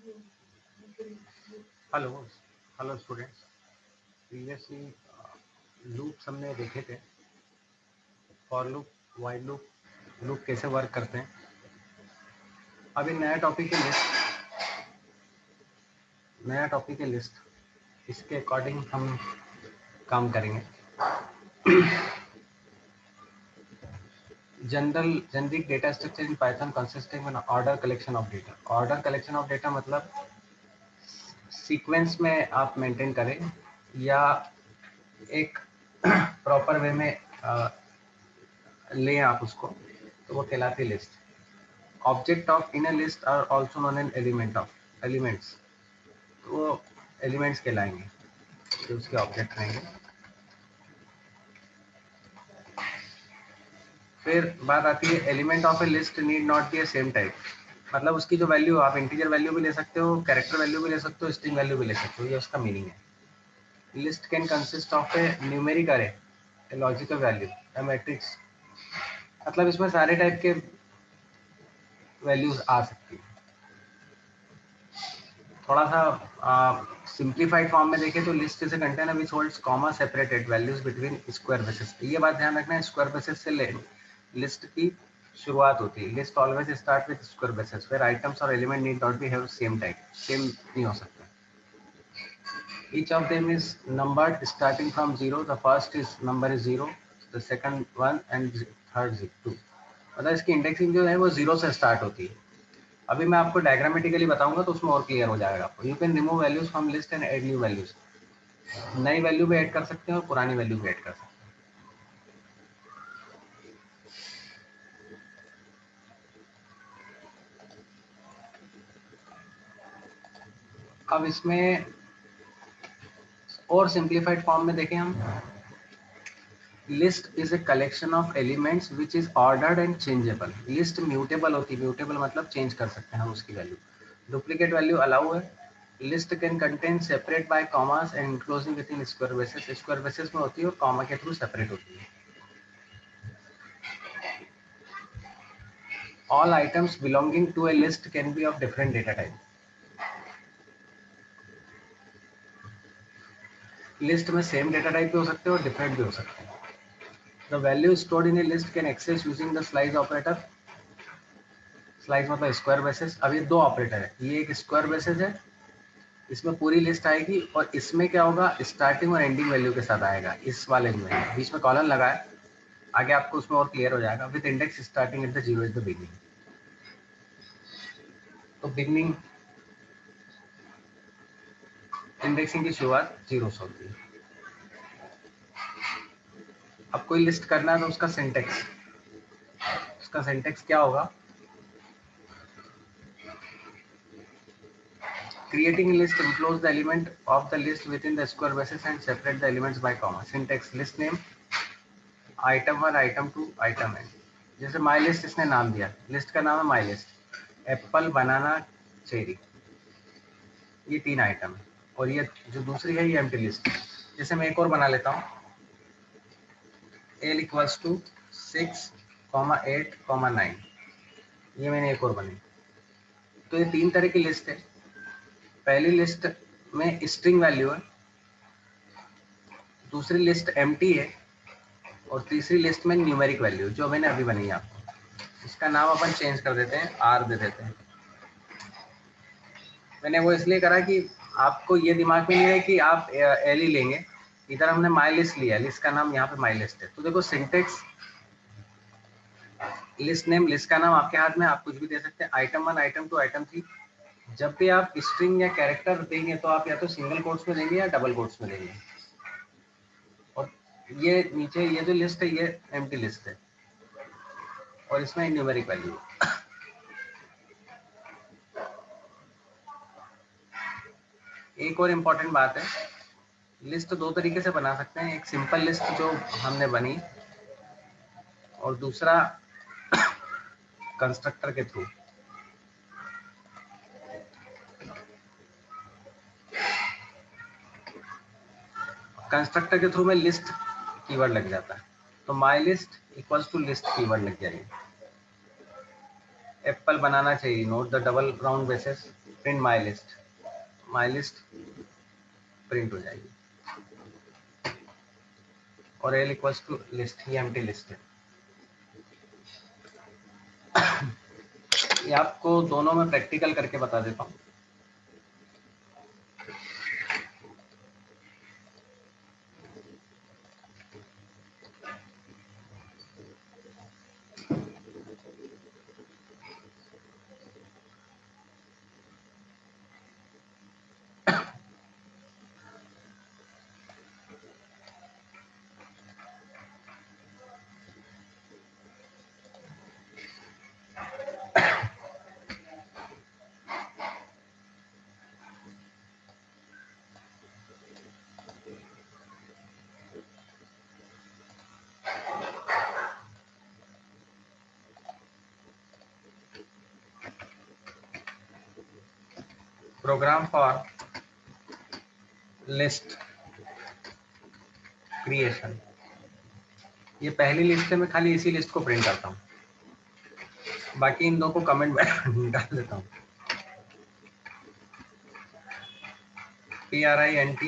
Hello hello students, previously loops हमने देखे थे। For loop, while loop, loop कैसे वर्क करते हैं। अभी नया टॉपिक है लिस्ट। इसके अकॉर्डिंग हम काम करेंगे। Generic data structure in Python consisting of order collection of data. Order collection of data मतलब सीक्वेंस में आप मेंटेन करें या एक प्रॉपर वे में लें आप उसको, तो वो कहलाती list. Object of in a list are also known an element of elements. तो वो एलिमेंट्स कहलाएंगे जो उसके ऑब्जेक्ट रहेंगे। फिर बात आती है element of a list need not B A same type. मतलब उसकी जो वैल्यू, आप इंटीजर वैल्यू भी ले सकते हो, कैरेक्टर वैल्यू भी ले सकते हो, स्ट्रिंग वैल्यू भी ले सकते हो। ये उसका मीनिंग है। List can consist of a numeric array, a logical value, a matrix. मतलब इसमें सारे टाइप के वैल्यूज आ सकती है। थोड़ा सा सिंप्लीफाइड फॉर्म में देखें तो list is a container which holds comma separated values between square braces. ये बात ध्यान रखना है, स्क्वायर ब्रेसेस से लिस्ट की शुरुआत होती है। List always start with square braces where items और element need not be have same type. Same नहीं हो सकता। Each of them is numbered starting from zero. The first is number is zero, the second one and third two. मतलब इसकी indexing जो है वो zero से स्टार्ट होती है। अभी मैं आपको डायग्रामेटिकली बताऊंगा तो उसमें और क्लियर हो जाएगा आपको। You can remove values from list and add new values. नई वैल्यू भी ऐड कर सकते हैं और पुरानी वैल्यू भी ऐड कर सकते हैं। अब इसमें और सिंप्लीफाइड फॉर्म में देखें हम, list is a collection of elements which is ordered and changeable. List mutable होती है। म्यूटेबल मतलब चेंज कर सकते हैं हम उसकी वैल्यू। डुप्लीकेट वैल्यू अलाउ है। List can contain separate by commas and enclosing with in square braces. Square braces में होती है और कॉमा के थ्रू सेपरेट होती है। All items belonging to a list can be of different data type. List में same data type भी हो सकते हैं और डिफरेंट भी हो सकते हैं। The value stored in a list can access using the slice operator. Slice मतलब स्क्वायर ब्रेसेस। अब ये दो ऑपरेटर है, ये एक स्क्वायर ब्रेसेस है, इसमें पूरी लिस्ट आएगी और इसमें क्या होगा, स्टार्टिंग और एंडिंग वैल्यू के साथ आएगा। इस वाले में बीच में कॉलन लगा है, आगे आपको उसमें और क्लियर हो जाएगा। With index starting at the zero is the beginning. तो बिगनिंग इंडेक्सिंग की शुरुआत जीरो से होती है। अब कोई लिस्ट करना है तो उसका सिंटेक्स क्या होगा। Creating a list enclose the element of the list within the square braces and separate the elements by comma. Syntax list name item 1 item 2 item n। जैसे my list इसने नाम दिया, लिस्ट का नाम है my list, apple banana cherry, ये तीन item है। और ये जो दूसरी है ये एम्प्टी लिस्ट। जैसे मैं एक और बना लेता हूँ, l इक्वल्स टू 6, 8, 9। ये मैंने एक और बनी। तो ये तीन तरह की लिस्ट है। पहली लिस्ट में स्ट्रिंग वैल्यू है, दूसरी लिस्ट एम्प्टी है और तीसरी लिस्ट में न्यूमेरिक वैल्यू जो मैंने अभी बनाई आपको। इसका नाम अपन चेंज कर देते हैं, आर दे देते हैं। मैंने वो इसलिए करा कि आपको ये दिमाग में नहीं रहे कि आप एल ही लेंगे। इधर हमने माई लिस्ट लिया, लिस्ट का नाम यहाँ पे माई लिस्ट है। तो देखो सिंटेक्स लिस्ट नेम, लिस्ट का नाम आपके हाथ में, आप कुछ भी दे सकते हैं। Item 1 item 2 item 3। जब भी आप स्ट्रिंग या कैरेक्टर देंगे तो आप या तो सिंगल कोट्स में देंगे या डबल कोट्स में देंगे। और ये नीचे ये जो लिस्ट है ये एम्प्टी लिस्ट है और इसमें न्यूमेरिक वैल्यू। एक और इम्पॉर्टेंट बात है, लिस्ट दो तरीके से बना सकते हैं। एक सिंपल लिस्ट जो हमने बनी और दूसरा कंस्ट्रक्टर के थ्रू। कंस्ट्रक्टर के थ्रू में लिस्ट कीवर्ड लग जाता है, तो my list equals to list keyword लग जाएगी। एप्पल बनाना चाहिए, note the double round braces. Print my list print हो जाएगी, और एल इक्वल्स टू लिस्ट, ये एम्प्टी लिस्ट है। ये आपको दोनों में प्रैक्टिकल करके बता देता हूँ। प्रोग्राम फॉर लिस्ट क्रिएशन, ये पहली लिस्ट है, मैं खाली इसी लिस्ट को प्रिंट करता हूँ, बाकी इन दो को कमेंट में डाल देता हूँ। PRINT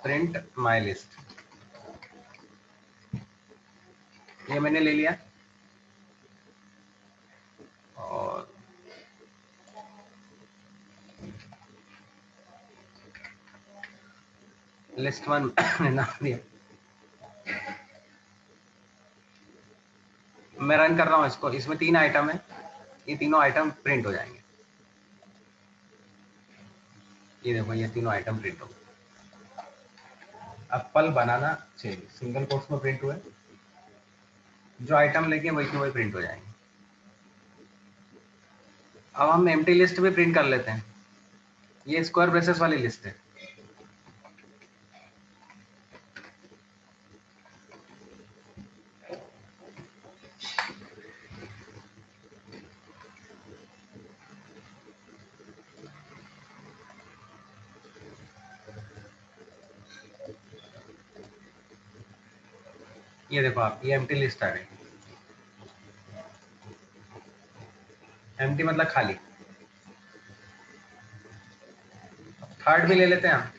प्रिंट माई लिस्ट, ये मैंने ले लिया, और लिस्ट 1 मैंने नाम दिया। मैं रन कर रहा हूँ इसको, इसमें 3 आइटम है, ये तीनों आइटम प्रिंट हो जाएंगे। ये देखो, ये तीनों आइटम प्रिंट हो गए। एप्पल बनाना चाहिए, सिंगल कोट्स में प्रिंट हुए, जो आइटम लेके वही के वही प्रिंट हो जाएंगे। अब हम एम्प्टी लिस्ट भी प्रिंट कर लेते हैं, ये स्क्वायर ब्रेसेस वाली लिस्ट है। ये देखो आप, ये एम्प्टी लिस्ट आ गई, एम्प्टी मतलब खाली। थर्ड भी ले लेते हैं हम,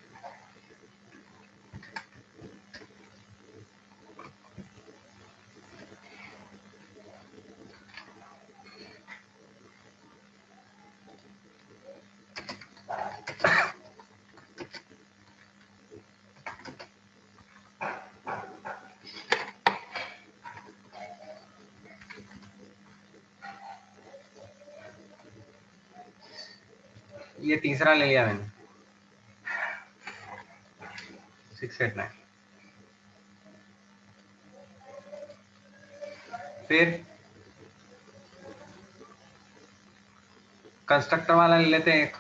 ये तीसरा ले लिया मैंने, 689। फिर कंस्ट्रक्टर वाला ले लेते हैं एक,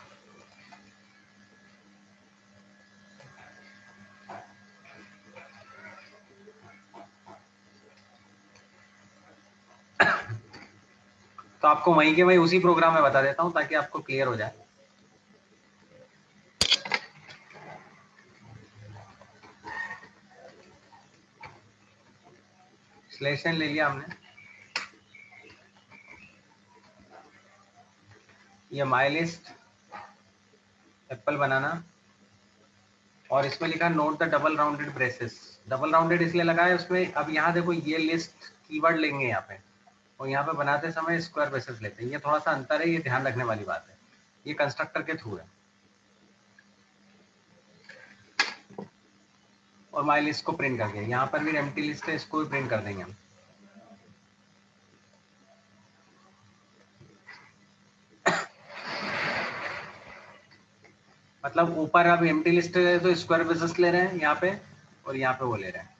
तो आपको वहीं के वहीं उसी प्रोग्राम में बता देता हूं ताकि आपको क्लियर हो जाए। स्लेशन ले लिया हमने, ये माई लिस्ट एप्पल बनाना, और इसमें लिखा note the double rounded braces. Double rounded इसलिए लगा है उसमें, अब यहाँ देखो ये लिस्ट कीवर्ड लेंगे यहाँ पे, और यहाँ पे बनाते समय स्क्वायर ब्रेसेस लेते हैं, ये थोड़ा सा अंतर है, ये ध्यान रखने वाली बात है, ये कंस्ट्रक्टर के थ्रू है। और माई लिस्ट को प्रिंट करके, यहाँ पर भी एम्प्टी लिस्ट है, इसको भी प्रिंट कर देंगे हम। मतलब ऊपर अब एम्प्टी लिस्ट है तो स्क्वायर ब्रेसेस ले रहे हैं यहाँ पे, और यहाँ पे वो ले रहे हैं।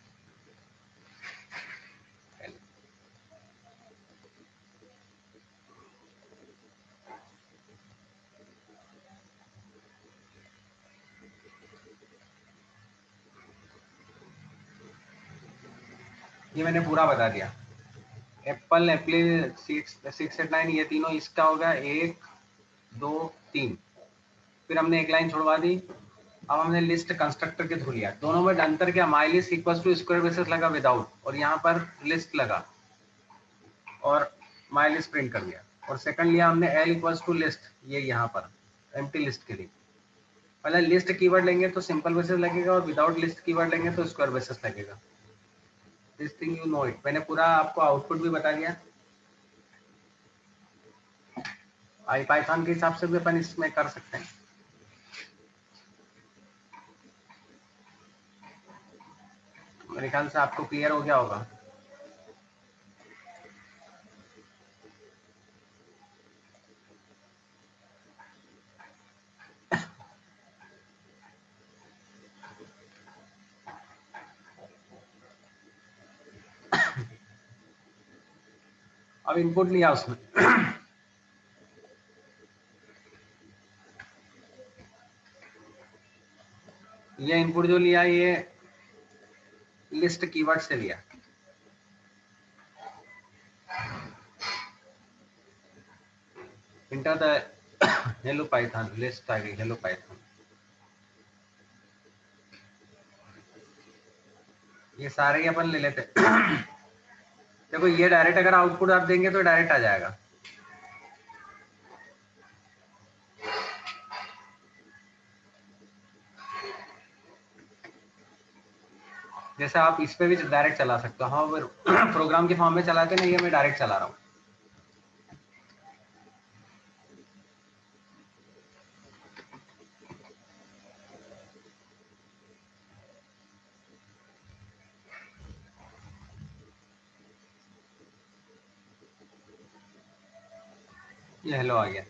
ये मैंने पूरा बता दिया, एप्पल एप्पल 689, ये तीनों इसका होगा, 1 2 3। फिर हमने एक लाइन छुड़वा दी, अब हमने लिस्ट कंस्ट्रक्टर के थ्रू लिया। दोनों में अंतर क्या, my list equal to square braces लगा विदाउट, और यहाँ पर लिस्ट लगा और माई लिस्ट प्रिंट कर दिया। और सेकंड लिया हमने एल इक्वल टू लिस्ट, ये यहाँ पर एम्प्टी लिस्ट के लिए। पहले लिस्ट कीवर्ड लेंगे तो सिंपल बेसिस लगेगा, और विदाउट लिस्ट कीवर्ड लेंगे तो स्क्वायर बेसिस लगेगा। This thing you know it. मैंने पूरा आपको आउटपुट भी बता दिया। पाइथन के हिसाब से भी अपन इसमें कर सकते हैं। मेरे ख्याल से आपको क्लियर हो गया होगा। अब इनपुट लिया उसमें ये इनपुट जो लिया ये लिस्ट कीवर्ड से लिया। Enter the hello python, list आ गई हेलो पाइथन। ये सारे ही अपन ले लेते देखो ये डायरेक्ट अगर आउटपुट आप देंगे तो डायरेक्ट आ जाएगा। जैसे आप इस पे भी डायरेक्ट चला सकते हो। हाँ प्रोग्राम के फॉर्म में चलाते नहीं, मैं डायरेक्ट चला रहा हूँ। ये हेलो आ गया।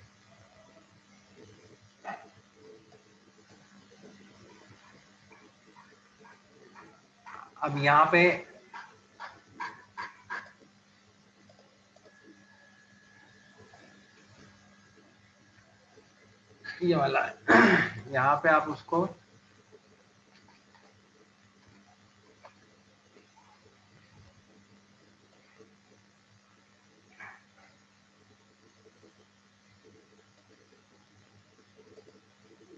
अब यहाँ पे ये वाला है यहाँ पे आप उसको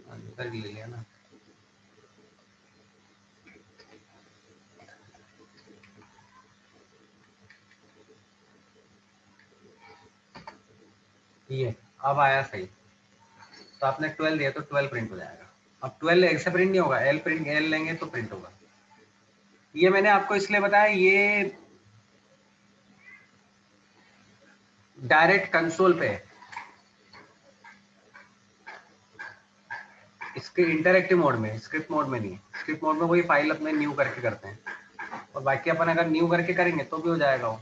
अंदर ले लिया ना। ये अब आया सही। तो आपने 12 दिया तो 12 प्रिंट हो जाएगा। अब 12 ऐसे प्रिंट नहीं होगा, एल प्रिंट एल लेंगे तो प्रिंट होगा। ये मैंने आपको इसलिए बताया, ये डायरेक्ट कंसोल पे है। इसके इंटरएक्टिव मोड में, स्क्रिप्ट मोड में नहीं है। स्क्रिप्ट मोड में वही फाइल अपने न्यू करके करते हैं, और बाकी अपन अगर न्यू करके करेंगे तो भी हो जाएगा वो।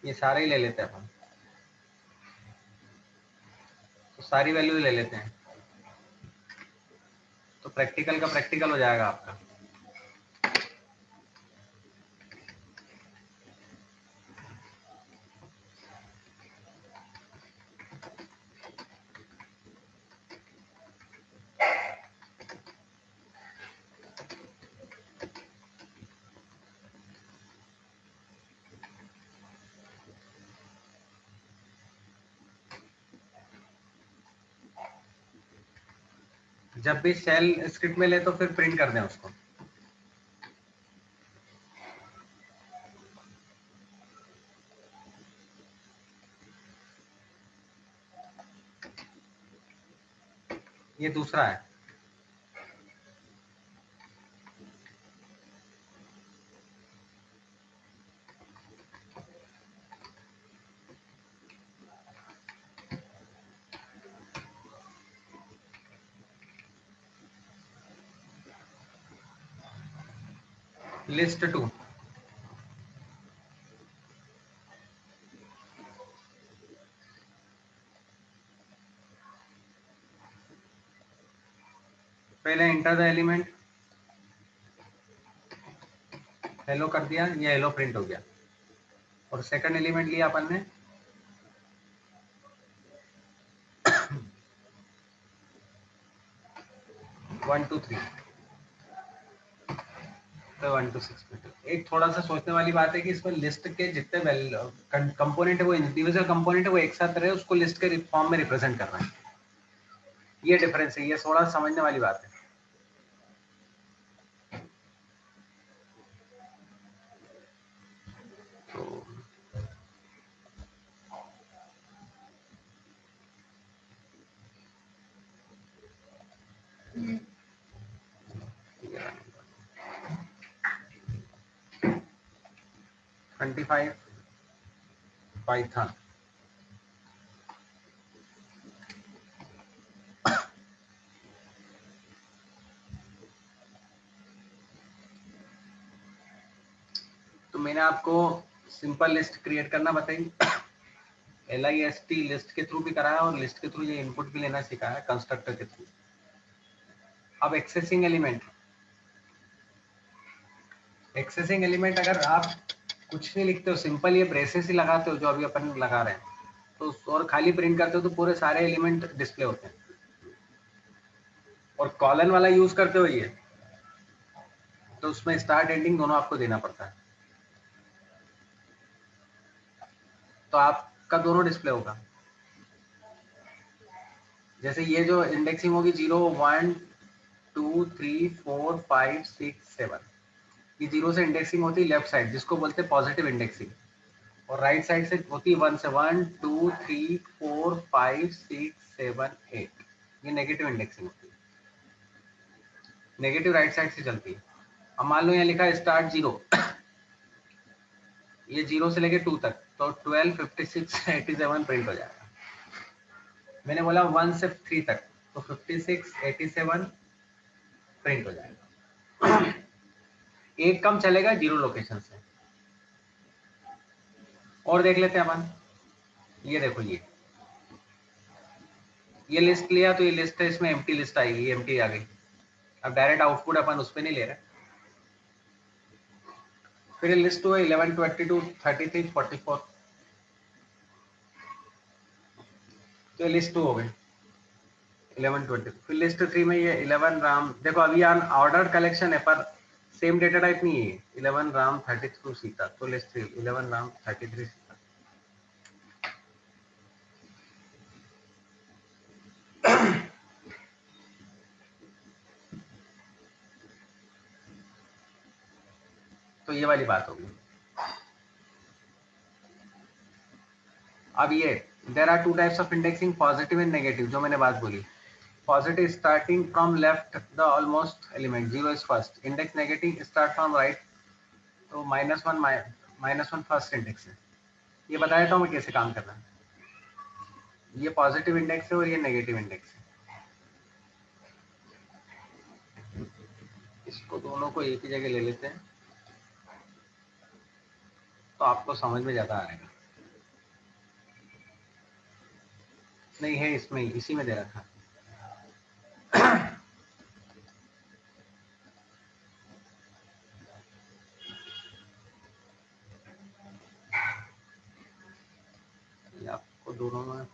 ये सारे ही ले लेते हैं अपन, तो सारी वैल्यू ले लेते हैं, तो प्रैक्टिकल का प्रैक्टिकल हो जाएगा आपका। जब भी शेल स्क्रिप्ट में ले तो फिर प्रिंट कर दें उसको। ये दूसरा है। लिस्ट 2 पहले इंटर द एलिमेंट, हेलो कर दिया, ये हेलो प्रिंट हो गया। और सेकंड एलिमेंट लिया अपन ने 1 2 3 तो 1 2 6। एक थोड़ा सा सोचने वाली बात है कि इसमें लिस्ट के जितने कंपोनेंट है वो इंडिविजुअल कंपोनेंट है वो एक साथ रहे, उसको लिस्ट के फॉर्म में रिप्रेजेंट करना है। ये डिफरेंस है, ये थोड़ा समझने वाली बात है। तो 25 पाइथन। तो मैंने आपको सिंपल लिस्ट क्रिएट करना बताई, LIST लिस्ट के थ्रू भी कराया और लिस्ट के थ्रू ये इनपुट भी लेना सिखाया कंस्ट्रक्टर के थ्रू। अब एक्सेसिंग एलिमेंट, एक्सेसिंग एलिमेंट अगर आप कुछ नहीं लिखते हो, सिंपल ये ब्रेसेस ही लगाते हो जो अभी अपन लगा रहे हैं, तो और खाली प्रिंट करते हो तो पूरे सारे एलिमेंट डिस्प्ले होते हैं। और कॉलन वाला यूज करते हो ये, तो उसमें स्टार्ट एंडिंग दोनों आपको देना पड़ता है, तो आपका दोनों डिस्प्ले होगा। जैसे ये जो इंडेक्सिंग होगी 0 1 2 3 4 5 6 7, ये 0 से इंडेक्सिंग होती है लेफ्ट साइड, जिसको बोलते हैं पॉजिटिव इंडेक्सिंग, और राइट साइड से होती है 1 से 1 2 3 4 5 6 7 8, ये नेगेटिव इंडेक्सिंग होती है, नेगेटिव राइट साइड से चलती है। अब मान लो यहाँ लिखा है स्टार्ट 0, ये 0 से लेके 2 तक, तो 12 56 87 प्रिंट हो जाएगा। मैंने बोला 1 से 3 तक, तो 56 87 प्रिंट हो जाएगा। एक कम चलेगा 0 लोकेशन से। और देख लेते हैं अपन, ये देखो ये लिस्ट लिया तो ये लिस्ट है, इसमें एम्प्टी लिस्ट आएगी, ये एम्प्टी आ गई। अब डायरेक्ट आउटपुट अपन उस पर नहीं ले रहे, फिर लिस्ट हुआ 11 22 33 44, तो लिस्ट 2 हो गई 11 20। फिर लिस्ट 3 में ये 11 राम, देखो अभी ऑर्डर कलेक्शन है पर सेम डेटा टाइप नहीं है, 11 राम 32 सीता, तो लिस्ट 3 11 राम 33 सीता। तो ये वाली बात होगी। अब ये there are 2 types of indexing, positive and negative, जो मैंने बात बोली। Positive starting from left the almost element, 0 is first, index negative start from right, तो -1 फर्स्ट इंडेक्स है। ये बता देता हूँ मैं कैसे काम करना है। ये पॉजिटिव इंडेक्स है और ये नेगेटिव इंडेक्स है, इसको दोनों को एक ही जगह ले लेते हैं तो आपको समझ में ज्यादा आएगा। नहीं है इसमें, इसी में दे रखा। ये आपको दोनों में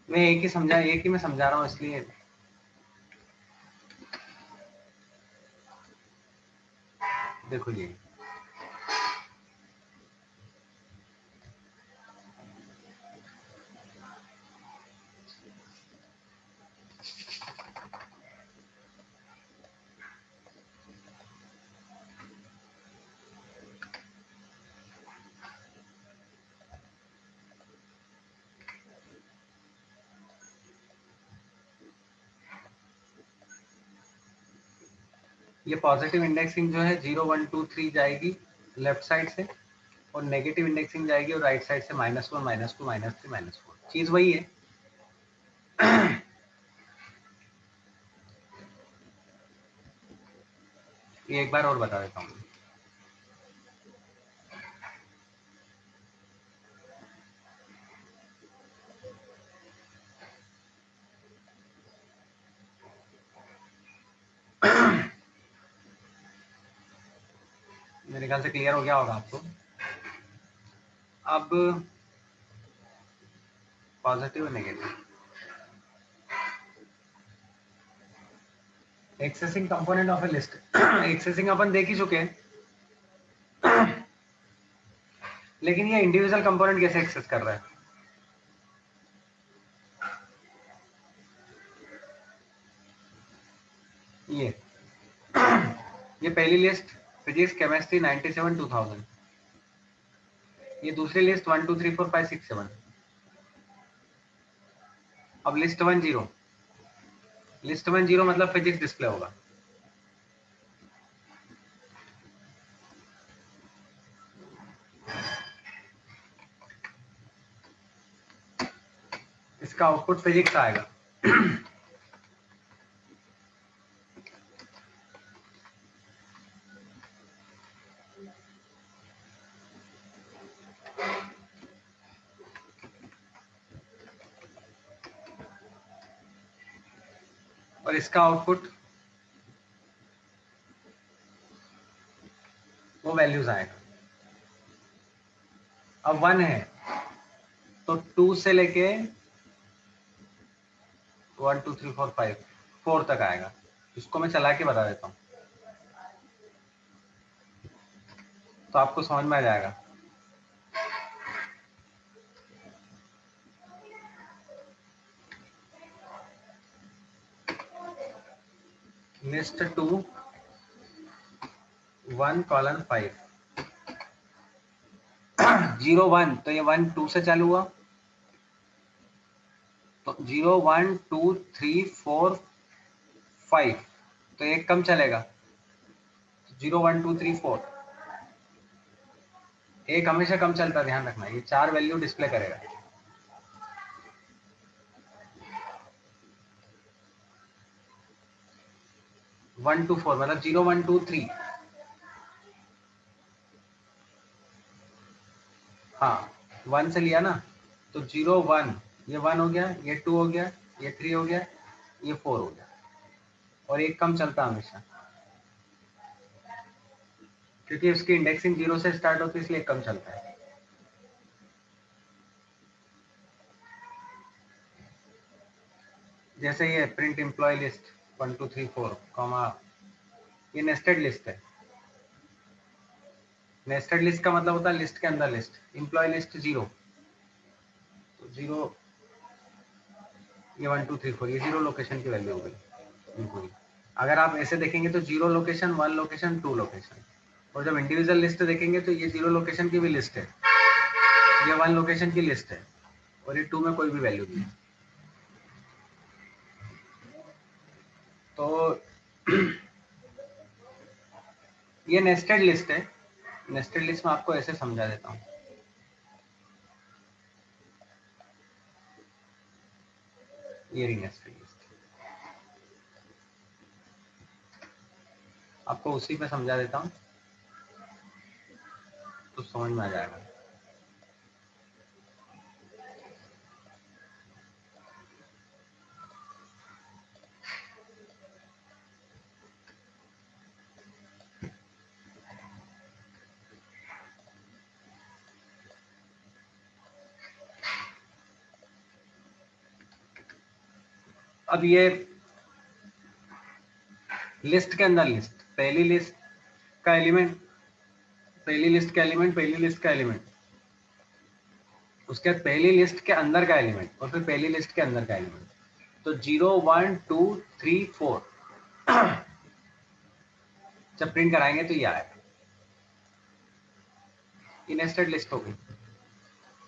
मैं एक ही मैं समझा रहा हूँ, इसलिए देखो ये ये पॉजिटिव इंडेक्सिंग जो है 0 1 2 3 जाएगी लेफ्ट साइड से, और नेगेटिव इंडेक्सिंग जाएगी और राइट साइड से -1 -2 -3 -4, चीज वही है। ये एक बार और बता देता हूँ। मेरे ख्याल से क्लियर हो गया होगा आपको। अब पॉजिटिव और negative, accessing component of a list, accessing अपन देख ही चुके हैं, लेकिन ये इंडिविजुअल कंपोनेंट कैसे एक्सेस कर रहा है। ये पहली लिस्ट फिजिक्स केमिस्ट्री 97 2000। ये दूसरी लिस्ट 1 2 3 4 5 6 7। अब लिस्ट 1 0, लिस्ट 1 0 मतलब फिजिक्स डिस्प्ले होगा। इसका आउटपुट फिजिक्स आएगा। और इसका आउटपुट वो वैल्यूज आएगा। अब 1 है तो 2 से लेके 1 2 3 4 5 4 तक आएगा। इसको मैं चला के बता देता हूँ तो आपको समझ में आ जाएगा। लिस्ट 2 1 कॉलन 5 0 1, तो ये 1 2 से चालू हुआ तो 0 1 2 3 4 5, तो एक कम चलेगा 0 1 2 3 4। एक हमेशा कम चलता, ध्यान रखना, ये 4 वैल्यू डिस्प्ले करेगा। वन टू फोर मतलब 0 1 2 3। हाँ 1 से लिया ना, तो 0 1, ये 1 हो गया, ये 2 हो गया, ये 3 हो गया, ये 4 हो गया, और एक कम चलता हमेशा क्योंकि उसकी इंडेक्सिंग 0 से स्टार्ट होती है, इसलिए कम चलता है। जैसे ये प्रिंट एम्प्लॉय लिस्ट 1 2 3 4 कॉमा, ये नेस्टेड लिस्ट है। नेस्टेड लिस्ट का मतलब होता है लिस्ट के अंदर लिस्ट। एम्प्लॉय लिस्ट 0, तो 0, ये 1 2 3 4, ये 0 लोकेशन की वैल्यू हो गई। अगर आप ऐसे देखेंगे तो 0 लोकेशन 1 लोकेशन 2 लोकेशन, और जब इंडिविजुअल लिस्ट देखेंगे तो ये 0 लोकेशन की भी लिस्ट है, ये 1 लोकेशन की लिस्ट है, और ये 2 में कोई भी वैल्यू नहीं है। तो ये नेस्टेड लिस्ट है। नेस्टेड लिस्ट में आपको ऐसे समझा देता हूँ। ये रही नेस्टेड लिस्ट, आपको उसी पे समझा देता हूँ तो समझ में आ जाएगा। अब ये लिस्ट के अंदर लिस्ट, पहली लिस्ट का एलिमेंट, पहली लिस्ट का एलिमेंट, पहली लिस्ट का एलिमेंट, उसके बाद पहली लिस्ट के अंदर का एलिमेंट, और फिर पहली लिस्ट के अंदर का एलिमेंट। तो 0 1 2 3 4 जब प्रिंट कराएंगे तो ये आएगा। ये नेस्टेड लिस्ट होगी।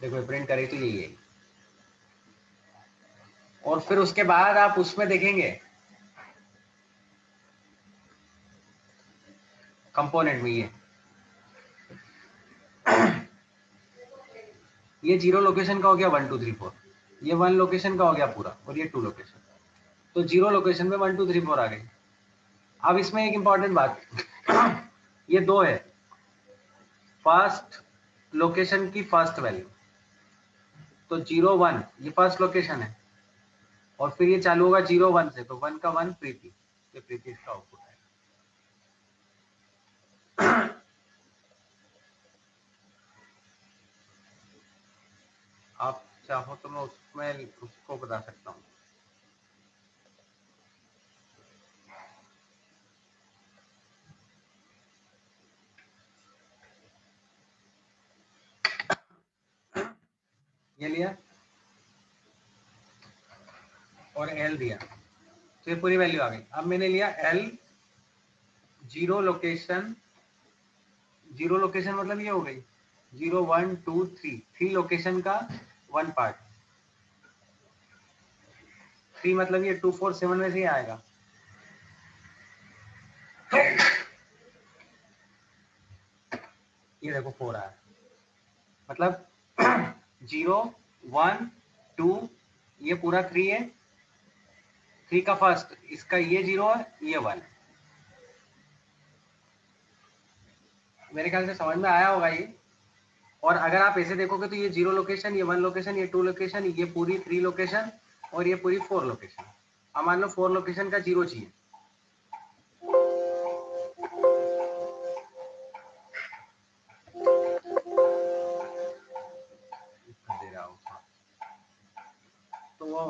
देखो प्रिंट करें तो यही है। और फिर उसके बाद आप उसमें देखेंगे कंपोनेंट में ये 0 लोकेशन का हो गया 1 2 3 4, ये 1 लोकेशन का हो गया पूरा, और ये 2 लोकेशन, तो 0 लोकेशन में 1 2 3 4 आ गई। अब इसमें एक इंपॉर्टेंट बात ये 2 है, फर्स्ट लोकेशन की फर्स्ट वैल्यू, तो 0 1 ये फर्स्ट लोकेशन है, और फिर ये चालू होगा 0 1 से, तो 1 का 1 प्रीति, ये प्रीति इसका आउटपुट है। आप चाहो तो मैं उसमें उसको बता सकता हूँ। ये लिया और एल दिया, तो ये पूरी वैल्यू आ गई। अब मैंने लिया एल 0 लोकेशन जीरो लोकेशन मतलब ये हो गई 0 1 2 3 3 लोकेशन का वन पार्ट। 3 मतलब ये 2 4 7 में से ही आएगा। ये देखो 4 आया, मतलब 0 1 2, ये पूरा 3 है, 3 का फर्स्ट, इसका ये 0 है, ये 1। मेरे ख्याल से समझ में आया होगा ये। और अगर आप ऐसे देखोगे तो ये 0 लोकेशन, ये 1 लोकेशन, ये 2 लोकेशन, ये पूरी 3 लोकेशन और ये पूरी 4 लोकेशन। अब मान लो 4 लोकेशन का 0 चाहिए, दे रहा हूँ तो वो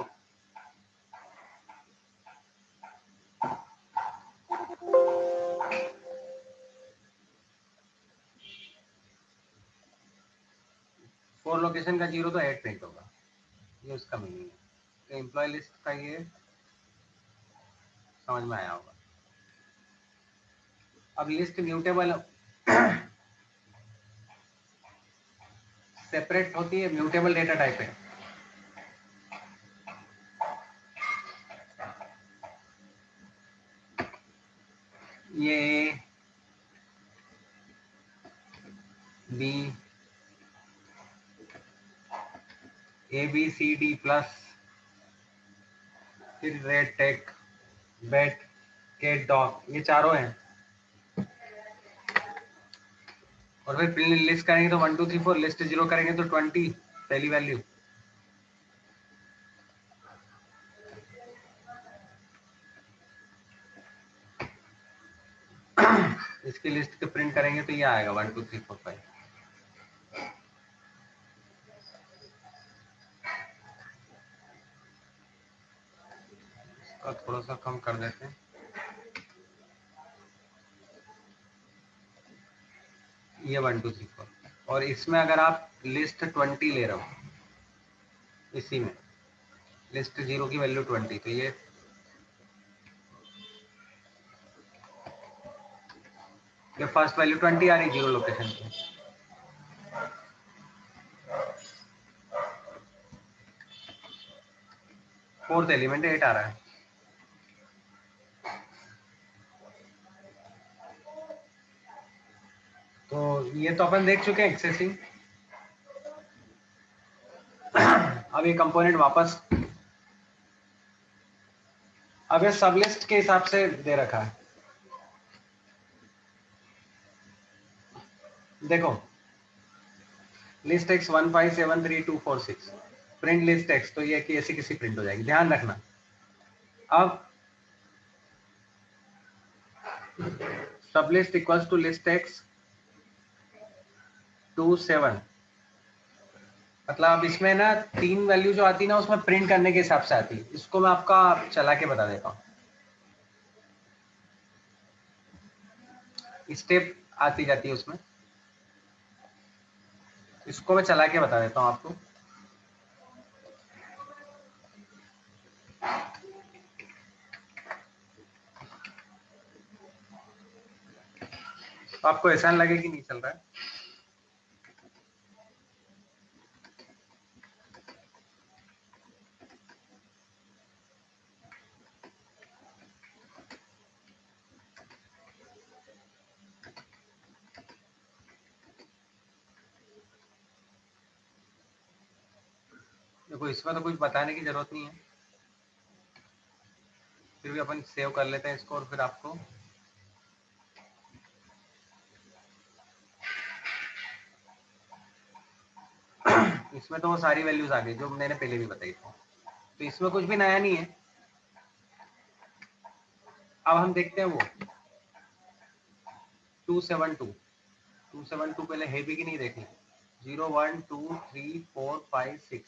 4 लोकेशन का 0 तो 8 प्रिंट होगा, ये उसका मीनिंग है। तो एम्प्लॉय लिस्ट का ये समझ में आया होगा। अब लिस्ट म्यूटेबल सेपरेट होती है, म्यूटेबल डेटा टाइप है। ये B A B C D plus, फिर red tech bet cat dog, ये चारों हैं। और फिर प्रिंट लिस्ट करेंगे तो 1 2 3 4, लिस्ट 0 करेंगे तो 20 पहली वैल्यू। इसकी लिस्ट के प्रिंट करेंगे तो ये आएगा 1 2 3 4 5। इसका थोड़ा सा कम कर देते हैं, ये 1 2 3 4। और इसमें अगर आप लिस्ट 20 ले रहे हो, इसी में लिस्ट 0 की वैल्यू 20, तो ये फर्स्ट वैल्यू 20 आ रही 0 लोकेशन की। फोर्थ एलिमेंट 8 आ रहा है। तो ये तो अपन देख चुके हैं एक्सेसिंग। अब ये कंपोनेंट वापस, अब ये सब लिस्ट के हिसाब से दे रखा है। देखो list x 1 5 7 3 2 4 6, print list x, तो ये कि ऐसी किसी प्रिंट हो जाएगी, ध्यान रखना। अब सब list equals to list x 2 7, मतलब अब इसमें ना 3 वैल्यू जो आती है ना, उसमें प्रिंट करने के हिसाब से आती है। इसको मैं आपका चला के बता देता हूँ, स्टेप आती जाती है उसमें। इसको मैं चला के बता देता हूँ आपको। तो आपको ऐसा लगे कि नहीं चल रहा है। देखो इसमें तो कुछ बताने की जरूरत नहीं है, फिर भी अपन सेव कर लेते हैं इसको और फिर आपको इसमें तो वो सारी वैल्यूज आ गई जो मैंने पहले भी बताई थी, तो इसमें कुछ भी नया नहीं है। अब हम देखते हैं वो 272 पहले है भी कि नहीं देखें। 0 1 2 3 4 5 6,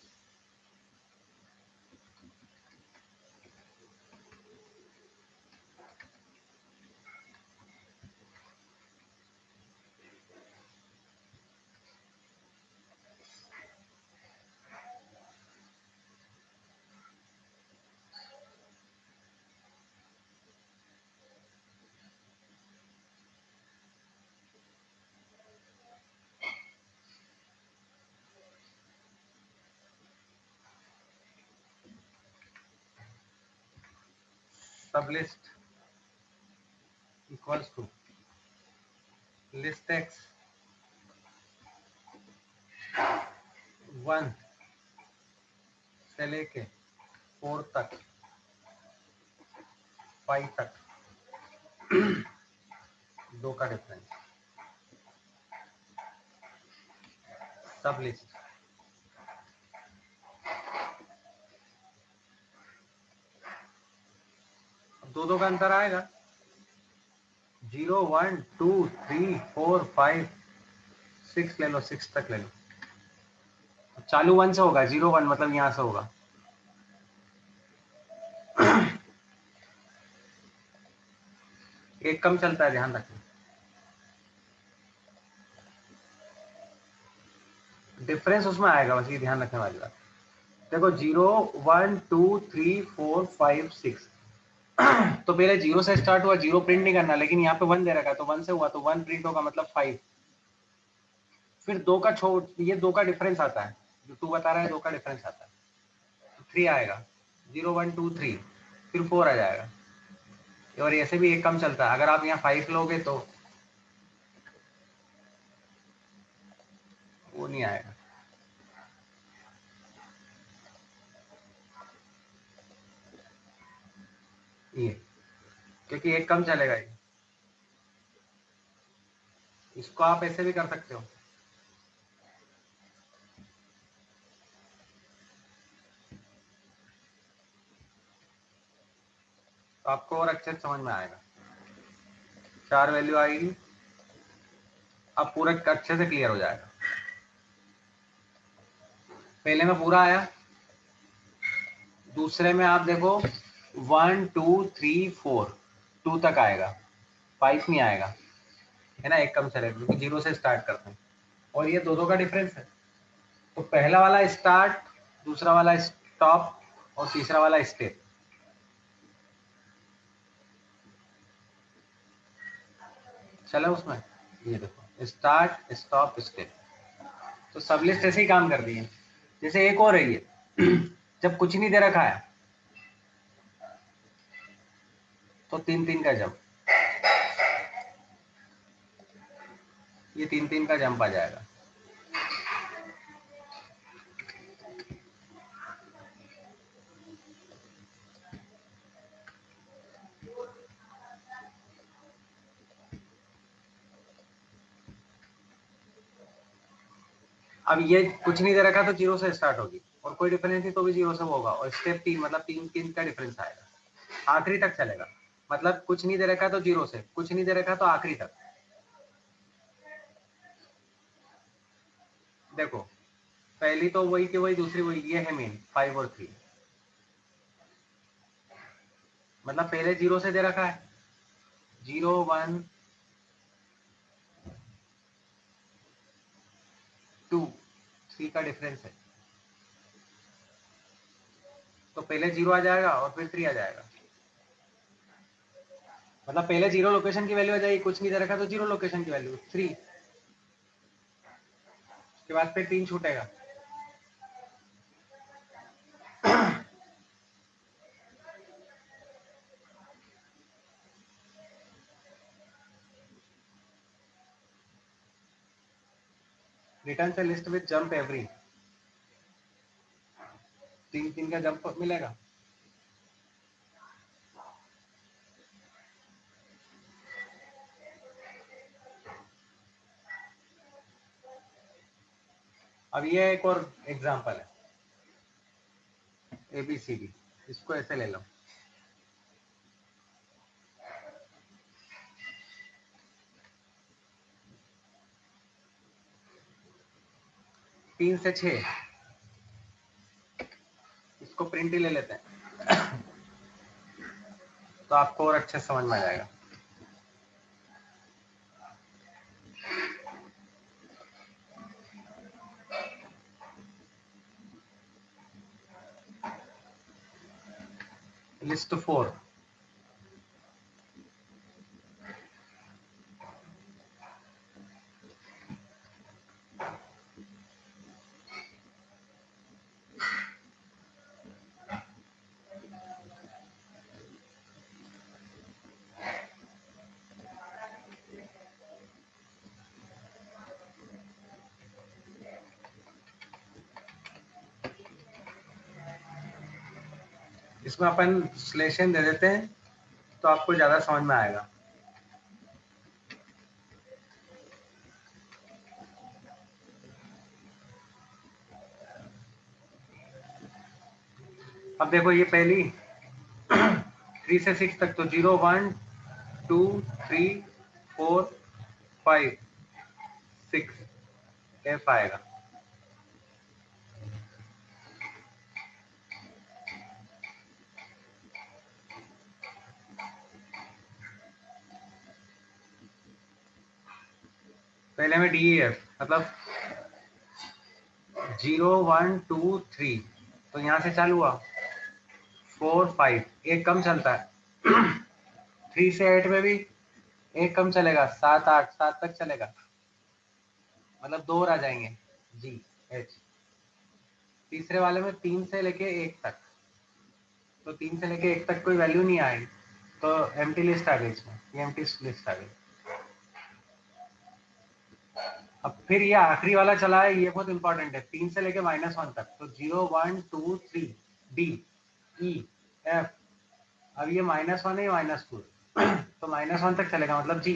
sub list equals to list x 1 से लेके 4 तक 5 तक दो का डिफरेंस सब लिस्ट दो का अंतर आएगा 0 1 2 3 4 5 6 ले लो 6 तक ले लो चालू 1 से होगा 0 1 मतलब यहां से होगा एक कम चलता है ध्यान रखना डिफरेंस उसमें आएगा बस ये ध्यान रखने वाली बात देखो 0 1 2 3 4 5 6 तो पहले 0 से स्टार्ट हुआ 0 प्रिंट नहीं करना लेकिन यहाँ पे 1 दे रखा है तो 1 से हुआ तो 1 प्रिंट होगा मतलब 5 फिर 2 का छोड़ ये 2 का डिफरेंस आता है जो तू बता रहा है 2 का डिफरेंस आता है 3 आएगा 0 1 2 3 फिर 4 आ जाएगा और ऐसे भी एक कम चलता है अगर आप यहाँ 5 लोगे तो वो नहीं आएगा ये क्योंकि एक कम चलेगा ये इसको आप ऐसे भी कर सकते हो तो आपको और अच्छे से समझ में आएगा 4 वैल्यू आएगी अब पूरा अच्छे से क्लियर हो जाएगा पहले में पूरा आया दूसरे में आप देखो 1 2 3 4 2 तक आएगा 5 नहीं आएगा है ना एक कम चलेगा क्योंकि 0 से स्टार्ट करते हैं और ये दो का डिफरेंस है तो पहला वाला स्टार्ट दूसरा वाला स्टॉप और तीसरा वाला स्टेप चला उसमें ये देखो स्टार्ट स्टॉप स्टेप तो सब लिस्ट ऐसे ही काम कर रही है जैसे एक और है ये जब कुछ नहीं दे रखा है तो 3 3 का जंप ये 3 3 का जंप आ जाएगा अब ये कुछ नहीं दे रखा तो 0 से स्टार्ट होगी और कोई डिफरेंस नहीं तो भी 0 से होगा और स्टेप 3 मतलब 3 3 का डिफरेंस आएगा आखिरी तक चलेगा मतलब कुछ नहीं दे रखा तो 0 से कुछ नहीं दे रखा तो आखिरी तक देखो पहली तो वही की वही दूसरी वही ये है मेन 5 और 3 मतलब पहले 0 से दे रखा है 0 1 2 3 का डिफरेंस है तो पहले 0 आ जाएगा और फिर 3 आ जाएगा मतलब पहले 0 लोकेशन की वैल्यू आ जाएगी कुछ नहीं दे रखा तो 0 लोकेशन की वैल्यू 3 उसके बाद फिर 3 छूटेगा रिटर्न से लिस्ट विद जंप एवरी 3 3 का जंप मिलेगा अब ये एक और एग्जांपल है ABCD इसको ऐसे ले लो 3 से 6 इसको प्रिंट ही ले लेते हैं तो आपको और अच्छे समझ में आ जाएगा लिस्ट 4 इसमें अपन विश्लेषण दे देते हैं तो आपको ज्यादा समझ में आएगा। अब देखो ये पहली 3 से 6 तक तो 0 1 2 3 4 5 6 F आएगा। पहले में DEF मतलब 0 1 2 3 तो यहाँ से चालू हुआ 4 5 एक कम चलता है 3 से 8 में भी एक कम चलेगा 7 8 7 तक चलेगा मतलब 2 रह जाएंगे G H। तीसरे वाले में 3 से लेके 1 तक तो 3 से लेके 1 तक कोई वैल्यू नहीं आई तो एम्प्टी लिस्ट आ गई इसमें, ये एम्प्टी लिस्ट आ गई। अब फिर ये आखिरी वाला चला है, ये बहुत इंपॉर्टेंट है 3 से लेके -1 तक तो 0 1 2 3 D E F। अब ये -1 है -2 तो -1 तक चलेगा मतलब G,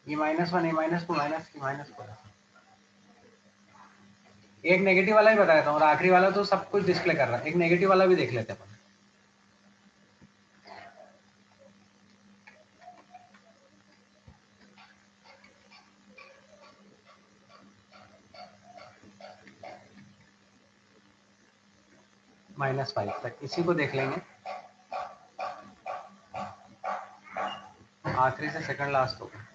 ये -1 ये -2 -4। एक नेगेटिव वाला ही बताया था और आखिरी वाला तो सब कुछ डिस्प्ले कर रहा है। एक नेगेटिव वाला भी देख लेते हैं। -5 तक इसी को देख लेंगे, आखिरी से सेकंड लास्ट होगा।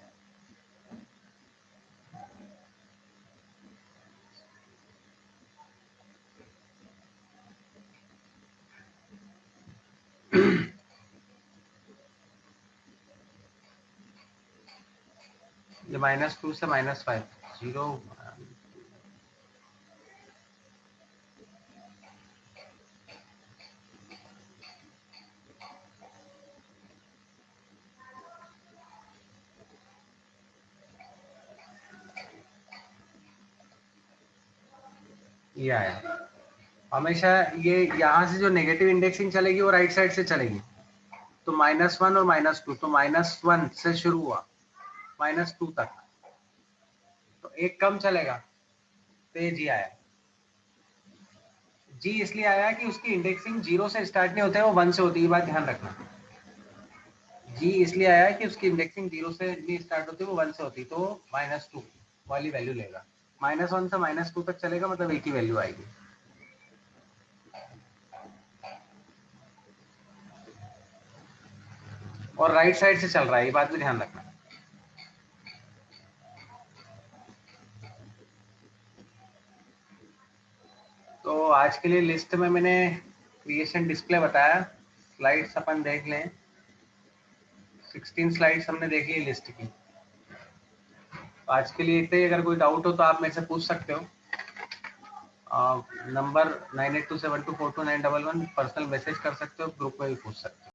ये -2 से -5 0 ये आया। हमेशा ये यहाँ से जो नेगेटिव इंडेक्सिंग चलेगी वो राइट साइड से चलेगी तो -1 और -2 तो -1 से शुरू हुआ -2 तक तो एक कम चलेगा तो ये जी आया। जी इसलिए आया कि उसकी इंडेक्सिंग 0 से स्टार्ट नहीं होते, वो 1 से होती है, बात ध्यान रखना। जी इसलिए आया कि उसकी इंडेक्सिंग 0 से नहीं स्टार्ट होती, वो 1 से होती तो -2 वाली वैल्यू लेगा। -1 से -2 तक चलेगा मतलब एक ही वैल्यू आएगी। और राइट साइड से चल रहा है, ये बात भी ध्यान रखना। तो आज के लिए लिस्ट में मैंने क्रिएशन डिस्प्ले बताया। स्लाइड्स अपन देख लें, 16 स्लाइड्स हमने देखी है लिस्ट की। तो आज के लिए इतने ही। अगर कोई डाउट हो तो आप मेरे से पूछ सकते हो। नंबर 9827242911 पर्सनल मैसेज कर सकते हो, ग्रुप में भी पूछ सकते हो।